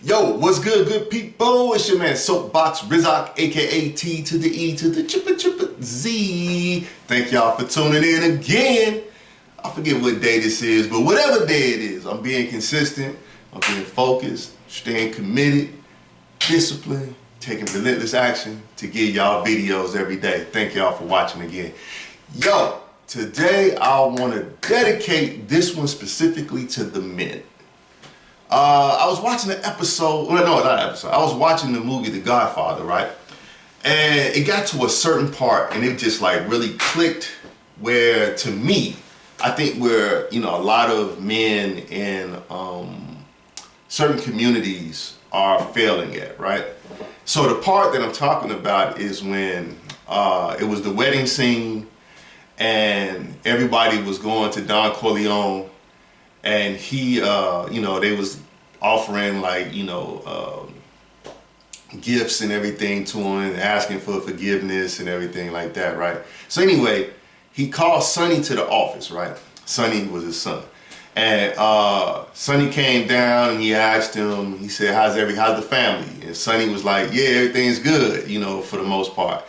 Yo, what's good, good people? It's your man Soapbox Rhaq, a.k.a. T to the E to the chippa Z. Thank y'all for tuning in again. I forget what day this is, but whatever day it is, I'm being consistent, I'm being focused, staying committed, disciplined, taking relentless action to give y'all videos every day. Thank y'all for watching again. Yo, today I want to dedicate this one specifically to the men. I was watching an episode, well, no, not an episode. I was watching the movie The Godfather, right? And it got to a certain part and it just like really clicked where, to me, I think where, a lot of men in certain communities are failing at, right? So the part that I'm talking about is when it was the wedding scene and everybody was going to Don Corleone. And he, they was offering like, gifts and everything to him and asking for forgiveness and everything like that, right? So anyway, he called Sonny to the office, right? Sonny was his son. And Sonny came down and he asked him, he said, how's the family? And Sonny was like, yeah, everything's good, for the most part.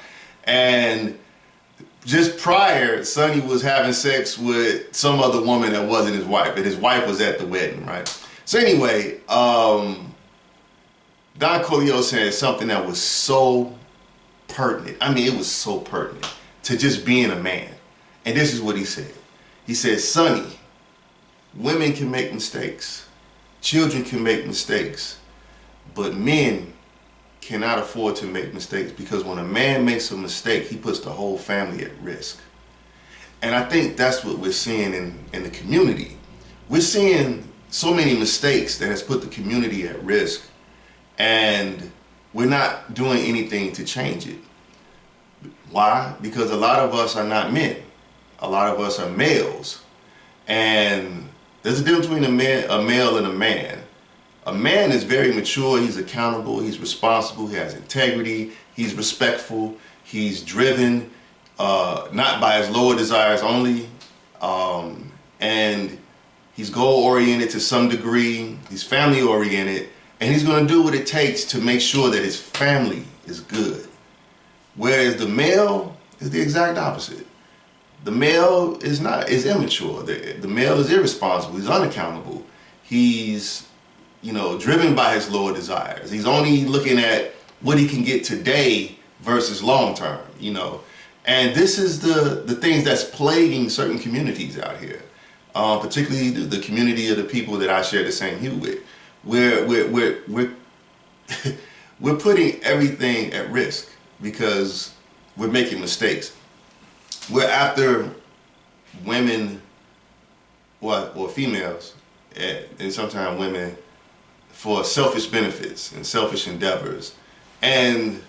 And just prior, Sonny was having sex with some other woman that wasn't his wife, but his wife was at the wedding, right? So anyway, Don Corleone said something that was so pertinent. I mean, it was so pertinent to just being a man. And this is what he said. He said, Sonny, women can make mistakes, children can make mistakes, but men cannot afford to make mistakes, because when a man makes a mistake, he puts the whole family at risk. And I think that's what we're seeing in the community. We're seeing so many mistakes that has put the community at risk, and we're not doing anything to change it. Why? Because a lot of us are not men. A lot of us are males. And there's a difference between a male and a man. A man is very mature, he's accountable, he's responsible, he has integrity, he's respectful, he's driven, not by his lower desires only, and he's goal-oriented to some degree, he's family-oriented, and he's going to do what it takes to make sure that his family is good. Whereas the male is the exact opposite. The male is immature, the male is irresponsible, he's unaccountable, he's driven by his lower desires. He's only looking at what he can get today versus long term, And this is the things that's plaguing certain communities out here, particularly the community of the people that I share the same hue with. We're putting everything at risk because we're making mistakes. We're after women, or females, and sometimes women, for selfish benefits and selfish endeavors. And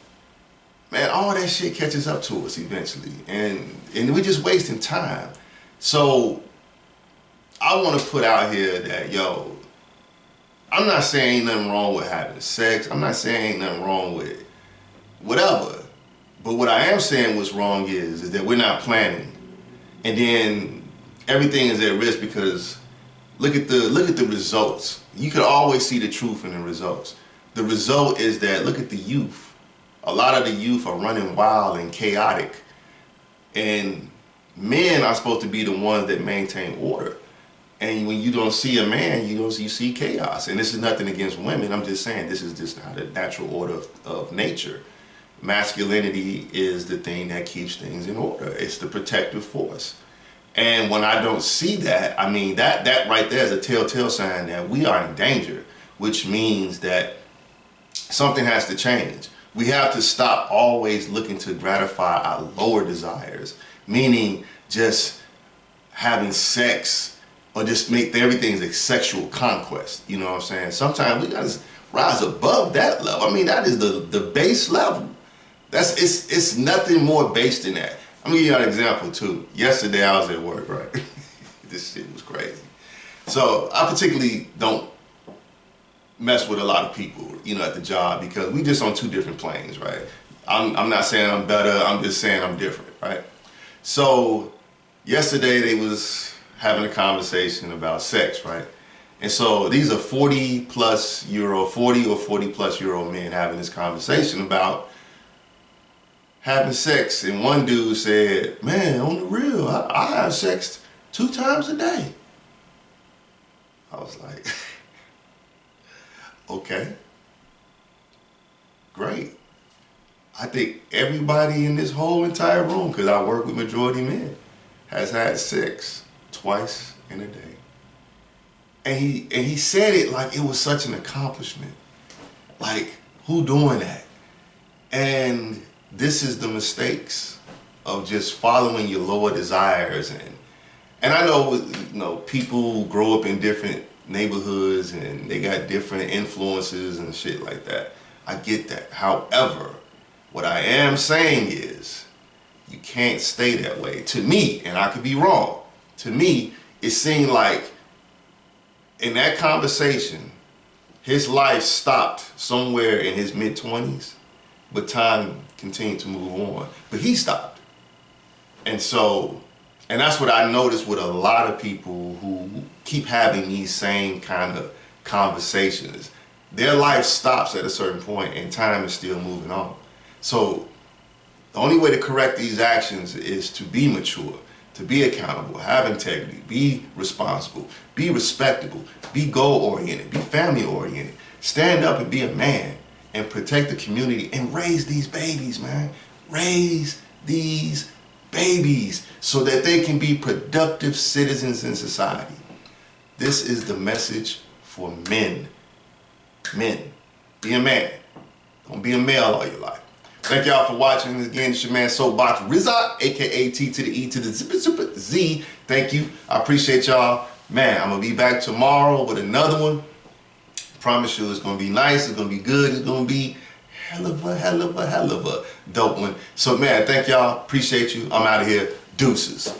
man, all that shit catches up to us eventually. And we're just wasting time. So I want to put out here that, I'm not saying nothing wrong with having sex. I'm not saying nothing wrong with whatever. But what I am saying what's wrong is that we're not planning. And then everything is at risk because look at the results. You can always see the truth in the results. The result is that, look at the youth. A lot of the youth are running wild and chaotic. And men are supposed to be the ones that maintain order. And when you don't see a man, you see chaos. And this is nothing against women. I'm just saying this is just not a natural order of nature. Masculinity is the thing that keeps things in order. It's the protective force. And when I don't see that, I mean, that right there is a telltale sign that we are in danger, which means that something has to change. We have to stop always looking to gratify our lower desires, meaning just having sex or just make everything a sexual conquest. You know what I'm saying? Sometimes we gotta rise above that level. I mean, that is the base level. It's nothing more base than that. I'm gonna give you an example too. Yesterday I was at work, right? This shit was crazy. So I particularly don't mess with a lot of people, at the job, because we just on two different planes, right? I'm not saying I'm better, I'm just saying I'm different, right? So yesterday they was having a conversation about sex, right? And so these are 40 or 40 plus year old men having this conversation about having sex. And one dude said, man, on the real, I have sex 2 times a day. I was like, okay, great. I think everybody in this whole entire room, because I work with majority men, has had sex twice in a day. And he said it like it was such an accomplishment. Like, who doing that? And this is the mistakes of just following your lower desires. And I know, you know, people grow up in different neighborhoods and they got different influences and shit like that. I get that. However, what I am saying is you can't stay that way. To me, and I could be wrong, to me, it seemed like in that conversation, his life stopped somewhere in his mid-20s, but time continued to move on. But he stopped. And so, and that's what I noticed with a lot of people who keep having these same kind of conversations. Their life stops at a certain point and time is still moving on. So the only way to correct these actions is to be mature, to be accountable, have integrity, be responsible, be respectable, be goal-oriented, be family-oriented, stand up and be a man and protect the community and raise these babies, man. Raise these babies so that they can be productive citizens in society. This is the message for men. Men, be a man. Don't be a male all your life. Thank y'all for watching. Again, it's your man Soapbox Rhaq, a.k.a. T to the E to the Z. Thank you. I appreciate y'all. Man, I'm going to be back tomorrow with another one. Promise you it's going to be nice. It's going to be good. It's going to be hell of a dope one. So, man, thank y'all. Appreciate you. I'm out of here. Deuces.